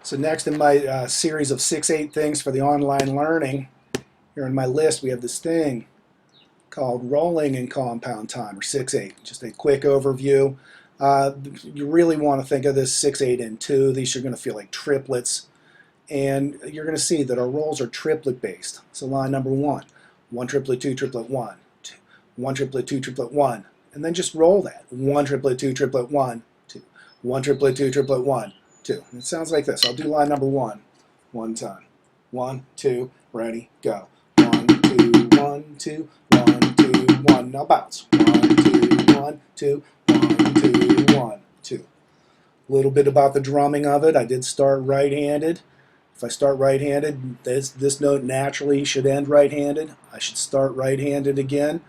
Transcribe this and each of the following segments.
So next in my series of 6-8 things for the online learning, here on my list we have this thing called rolling in compound time, or 6-8. Just a quick overview. You really want to think of this 6-8 and 2. These are going to feel like triplets. And you're going to see that our rolls are triplet based. So line number 1, 1 triplet, 2 triplet, 1, 2, 1 triplet, 2 triplet, 1. And then just roll that. 1 triplet, 2 triplet, 1, 2, 1 triplet, 2 triplet, 1, 2. It sounds like this. I'll do line number 1 one time. 1, 2, ready, go. 1, 2, 1, 2, 1, 2, 1. Now bounce. 1, 2, 1, 2, 1, 2, 1, 2. A little bit about the drumming of it. I did start right-handed. If I start right-handed, this note naturally should end right-handed. I should start right-handed again.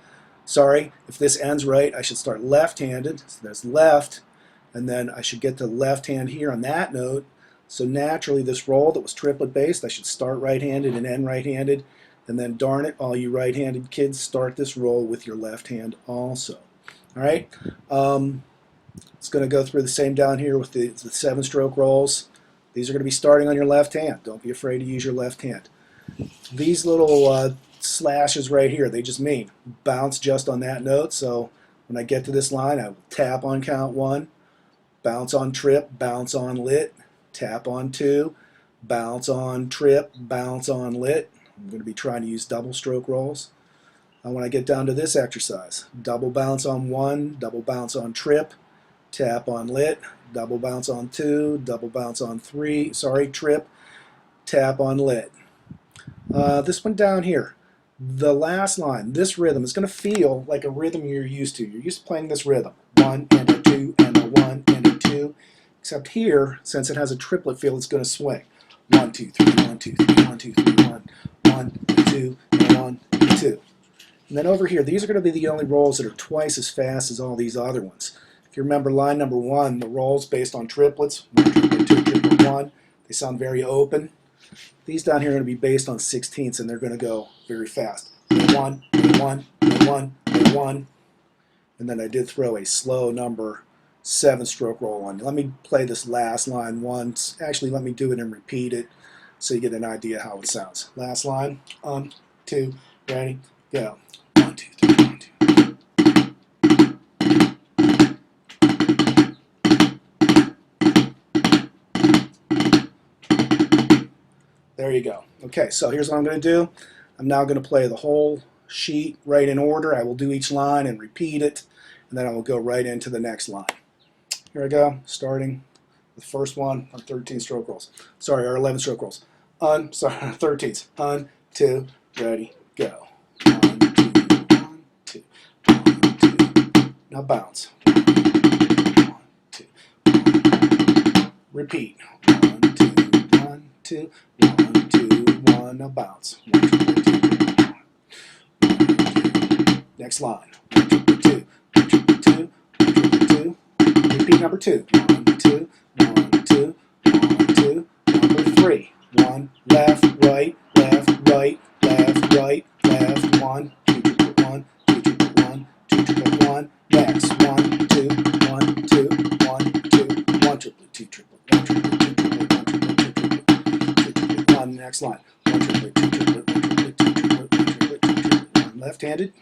Sorry, if this ends right, I should start left-handed. So there's left, and then I should get the left hand here on that note. So naturally, this roll that was triplet-based, I should start right-handed and end right-handed. And then, darn it, all you right-handed kids, start this roll with your left hand also. All right? It's going to go through the same down here with the 7-stroke rolls. These are going to be starting on your left hand. Don't be afraid to use your left hand. These little slashes right here, they just mean bounce just on that note. So when I get to this line, I will tap on count 1, bounce on trip, bounce on lit, tap on 2, bounce on trip, bounce on lit. I'm going to be trying to use double stroke rolls. And when I get down to this exercise, double bounce on 1, double bounce on trip, tap on lit, double bounce on 2, double bounce on 3, sorry, trip, tap on lit. This one down here, the last line, this rhythm is going to feel like a rhythm you're used to. You're used to playing this rhythm. 1 and a 2 and a 1 and a 2. Except here, since it has a triplet feel, it's going to swing. 1, 2, 3, 1, 2, 3, 1, 2, 3, 1, 1, 2, and 1, 2. And then over here, these are going to be the only rolls that are twice as fast as all these other ones. If you remember line number 1, the rolls based on triplets, 1 triplet, 2 triplet, 1, they sound very open. These down here are going to be based on 16ths, and they're going to go very fast. 1, 1, 1, 1. And then I did throw a slow number 7-stroke roll on. Let me play this last line once. Actually, let me do it and repeat it so you get an idea how it sounds. Last line. 2, ready, go. 1, 2, 3, 1, 2. There you go. Okay, so here's what I'm going to do. I'm now going to play the whole sheet right in order. I will do each line and repeat it, and then I will go right into the next line. Here I go, starting with the first one on 13-stroke rolls. Sorry, or 11-stroke rolls. 13s. 1, 2, ready, go. 1, 2, 1, 2, 1, 2. Now bounce. 1, 2, 1. Repeat. 1, 2, 1, 2, 1, 2, 1. Now bounce. 1, 2, 1, 2, 1, 2. Next line. 1, 2, 2, 1, 2, 2, 1, 2. Repeat number 2. 1, 2, 1, 2, 1, 2. Number 3. 1, left, right, left, right, left, right, left. 1, 2 triplet 1, 2 triplet 1, 2 triplet 1. Next. 1, 2, 1, 2, 1, 2, 1 triplet, 2 triplet, 1 triplet, 2 triplet, 1 triplet, 2 triplet, 2 triplet 1. Next line. 1 triplet, 2 triplet, 1 triplet, 2 triplet, 1 triplet, 2 triplet, 1. Left-handed.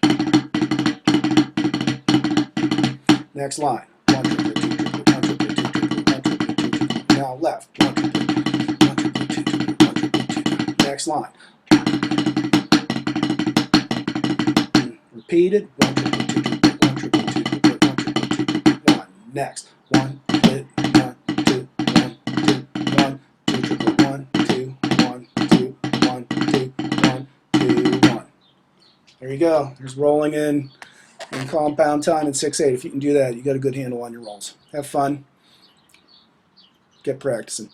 Next line. 1 triplet, 2 triplet, 1 triplet, 2 triplet, 1 triplet, 2 triplet. Now left. 1 triplet, 1 triplet, 2 triplet, 1 triplet, 2 triplet. Next line. Repeated. 1 triplet, 2 triplet, 1 triplet, 2 triplet, 1 triplet, 2 triplet, 1. Next. 1 triplet, 1, 2, 1, 2, 1, 2 triplet, 1, 2, 1, 2, 1, 2, 1, 2, 1. There you go. There's rolling in compound time in 6-8. If you can do that, you got a good handle on your rolls. Have fun. Get practicing.